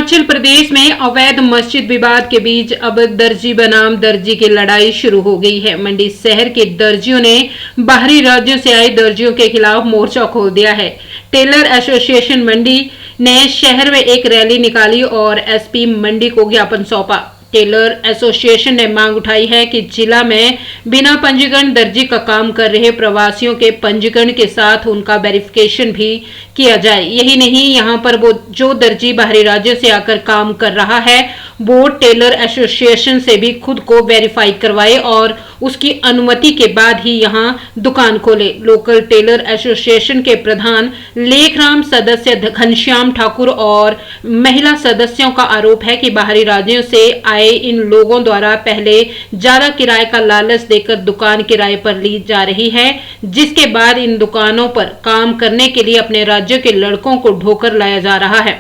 हिमाचल प्रदेश में अवैध मस्जिद विवाद के बीच अब दर्जी बनाम दर्जी की लड़ाई शुरू हो गई है। मंडी शहर के दर्जियों ने बाहरी राज्यों से आए दर्जियों के खिलाफ मोर्चा खोल दिया है। टेलर एसोसिएशन मंडी ने शहर में एक रैली निकाली और एसपी मंडी को ज्ञापन सौंपा। टेलर एसोसिएशन ने मांग उठाई है कि जिला में बिना पंजीकरण दर्जी का काम कर रहे प्रवासियों के पंजीकरण के साथ उनका वेरिफिकेशन भी किया जाए। यही नहीं, यहां पर वो जो दर्जी बाहरी राज्यों से आकर काम कर रहा है वो टेलर एसोसिएशन से भी खुद को वेरीफाई करवाए और उसकी अनुमति के बाद ही यहां दुकान खोले। लोकल टेलर एसोसिएशन के प्रधान लेखराम, सदस्य घनश्याम ठाकुर और महिला सदस्यों का आरोप है कि बाहरी राज्यों से आए इन लोगों द्वारा पहले ज्यादा किराए का लालच देकर दुकान किराए पर ली जा रही है, जिसके बाद इन दुकानों पर काम करने के लिए अपने राज्यों के लड़कों को ढोकर लाया जा रहा है।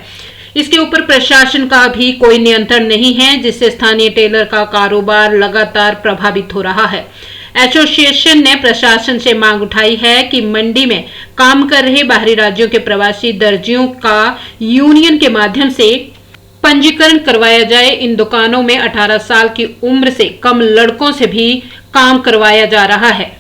इसके ऊपर प्रशासन का भी कोई नियंत्रण नहीं है, जिससे स्थानीय टेलर का कारोबार लगातार प्रभावित हो रहा है। एसोसिएशन ने प्रशासन से मांग उठाई है कि मंडी में काम कर रहे बाहरी राज्यों के प्रवासी दर्जियों का यूनियन के माध्यम से पंजीकरण करवाया जाए। इन दुकानों में 18 साल की उम्र से कम लड़कों से भी काम करवाया जा रहा है।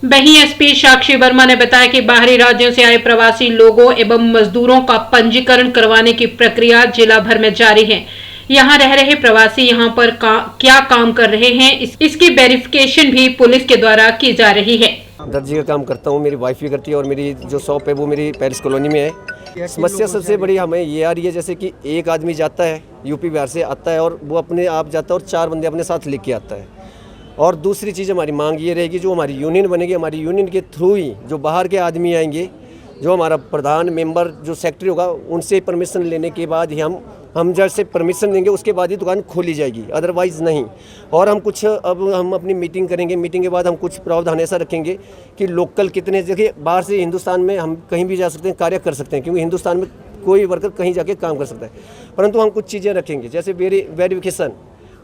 वहीं एसपी साक्षी वर्मा ने बताया कि बाहरी राज्यों से आए प्रवासी लोगों एवं मजदूरों का पंजीकरण करवाने की प्रक्रिया जिला भर में जारी है। यहां रह रहे प्रवासी यहां पर क्या काम कर रहे हैं, इसकी वेरिफिकेशन भी पुलिस के द्वारा की जा रही है। दर्जी का काम करता हूं, मेरी वाइफ भी करती है और मेरी जो शॉप है वो मेरी पेरिस कॉलोनी में है। समस्या सबसे बड़ी हमें ये आ रही है, जैसे कि एक आदमी जाता है यूपी बिहार से आता है और वो अपने आप जाता है और 4 बंदे अपने साथ लेके आता है। और दूसरी चीज़ हमारी मांग ये रहेगी, जो हमारी यूनियन बनेगी, हमारी यूनियन के थ्रू ही जो बाहर के आदमी आएंगे, जो हमारा प्रधान मेंबर जो सेक्रेटरी होगा उनसे परमिशन लेने के बाद ही हम जैसे परमिशन देंगे उसके बाद ही दुकान खोली जाएगी, अदरवाइज़ नहीं। और हम अपनी मीटिंग करेंगे, मीटिंग के बाद हम कुछ प्रावधान ऐसा रखेंगे कि लोकल कितने जगह बाहर से हिंदुस्तान में हम कहीं भी जा सकते हैं, कार्य कर सकते हैं, क्योंकि हिंदुस्तान में कोई वर्कर कहीं जाके काम कर सकता है। परंतु हम कुछ चीज़ें रखेंगे, जैसे वेरिफिकेशन,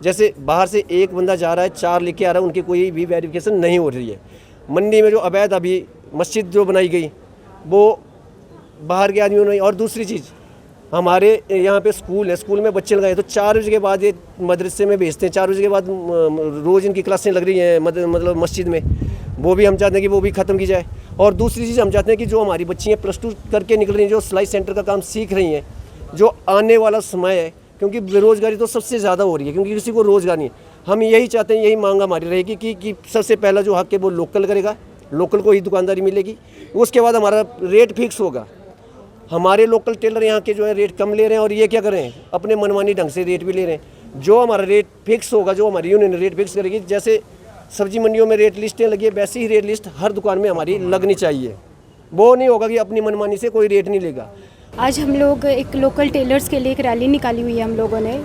जैसे बाहर से एक बंदा जा रहा है 4 लेके आ रहा है, उनकी कोई भी वेरिफिकेशन नहीं हो रही है। मंडी में जो अवैध अभी मस्जिद जो बनाई गई वो बाहर के आदमियों ने। और दूसरी चीज़, हमारे यहाँ पे स्कूल है, स्कूल में बच्चे लगाए तो 4 बजे के बाद ये मदरसे में भेजते हैं, 4 बजे के बाद रोज़ इनकी क्लासें लग रही हैं मतलब मस्जिद में, वो भी हम चाहते हैं कि वो भी ख़त्म की जाए। और दूसरी चीज़ हम चाहते हैं कि जो हमारी बच्चियाँ +2 करके निकल रही हैं, जो सिलाई सेंटर का काम सीख रही हैं, जो आने वाला समय है, क्योंकि बेरोज़गारी तो सबसे ज़्यादा हो रही है, क्योंकि किसी को रोज़गार नहीं है। हम यही चाहते हैं, यही मांग हमारी रहेगी कि सबसे पहला जो हक है वो लोकल करेगा, लोकल को ही दुकानदारी मिलेगी। उसके बाद हमारा रेट फिक्स होगा। हमारे लोकल टेलर यहाँ के जो है रेट कम ले रहे हैं और ये क्या कर रहे हैं, अपने मनमानी ढंग से रेट भी ले रहे हैं। जो हमारा रेट फिक्स होगा, जो हमारी यूनियन रेट फिक्स करेगी, जैसे सब्जी मंडियों में रेट लिस्टें लगी है वैसी ही रेट लिस्ट हर दुकान में हमारी लगनी चाहिए। वो नहीं होगा कि अपनी मनमानी से कोई रेट नहीं लेगा। आज हम लोग एक लोकल टेलर्स के लिए एक रैली निकाली हुई है हम लोगों ने।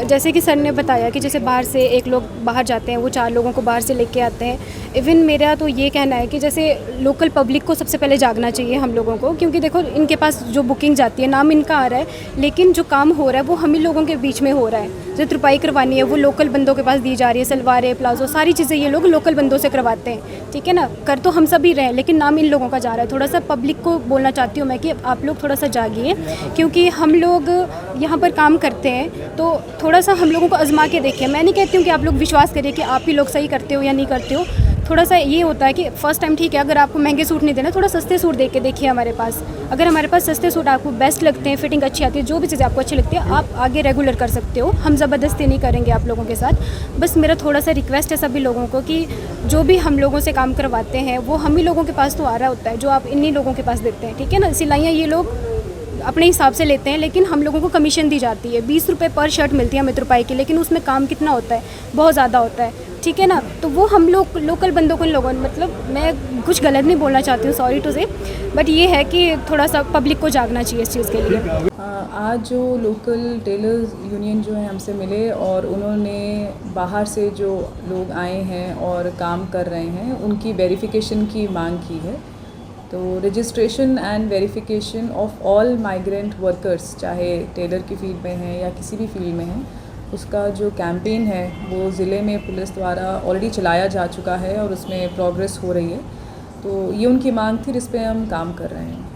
जैसे कि सर ने बताया कि जैसे बाहर से एक लोग बाहर जाते हैं, वो 4 लोगों को बाहर से लेके आते हैं। इवन मेरा तो ये कहना है कि जैसे लोकल पब्लिक को सबसे पहले जागना चाहिए हम लोगों को, क्योंकि देखो इनके पास जो बुकिंग जाती है, नाम इनका आ रहा है, लेकिन जो काम हो रहा है वो हम ही लोगों के बीच में हो रहा है। जो तुरपाई करवानी है वो लोकल बंदों के पास दी जा रही है, सलवारें, प्लाजो, सारी चीज़ें ये लोग लोकल बंदों से करवाते हैं। ठीक है ना, कर तो हम सब ही रहे हैं, लेकिन नाम इन लोगों का जा रहा है। थोड़ा सा पब्लिक को बोलना चाहती हूँ मैं कि आप लोग थोड़ा सा जागिए, क्योंकि हम लोग यहाँ पर काम करते हैं तो थोड़ा सा हम लोगों को आजमा के देखिए। मैं नहीं कहती हूँ कि आप लोग विश्वास करिए कि आप ही लोग सही करते हो या नहीं करते हो। थोड़ा सा ये होता है कि फ़र्स्ट टाइम ठीक है, अगर आपको महंगे सूट नहीं देना, थोड़ा सस्ते सूट दे के देखिए हमारे पास। अगर हमारे पास सस्ते सूट आपको बेस्ट लगते हैं, फिटिंग अच्छी आती है, जो भी चीज़ें आपको अच्छी लगती है, आप आगे रेगुलर कर सकते हो। हम ज़बरदस्ती नहीं करेंगे आप लोगों के साथ। बस मेरा थोड़ा सा रिक्वेस्ट है सभी लोगों को कि जो भी हम लोगों से काम करवाते हैं वो हम ही लोगों के पास तो आ रहा होता है, जो आप इन्हीं लोगों के पास देते हैं। ठीक है ना, सिलाइयाँ ये लोग अपने हिसाब से लेते हैं, लेकिन हम लोगों को कमीशन दी जाती है। 20 रुपये पर शर्ट मिलती है हमें तुरपाई की, लेकिन उसमें काम कितना होता है, बहुत ज़्यादा होता है। ठीक है ना, तो वो हम लोग लोकल बंदों को, इन लोगों, मतलब मैं कुछ गलत नहीं बोलना चाहती हूँ, सॉरी टू से, बट ये है कि थोड़ा सा पब्लिक को जागना चाहिए इस चीज़ के लिए। आज जो लोकल टेलर्स यूनियन जो है हमसे मिले और उन्होंने बाहर से जो लोग आए हैं और काम कर रहे हैं उनकी वेरिफिकेशन की मांग की है। तो registration and verification of all migrant workers, चाहे टेलर की फील्ड में हैं या किसी भी फील्ड में हैं, उसका जो कैंपेन है वो ज़िले में पुलिस द्वारा ऑलरेडी चलाया जा चुका है और उसमें प्रोग्रेस हो रही है। तो ये उनकी मांग थी, जिस पे हम काम कर रहे हैं।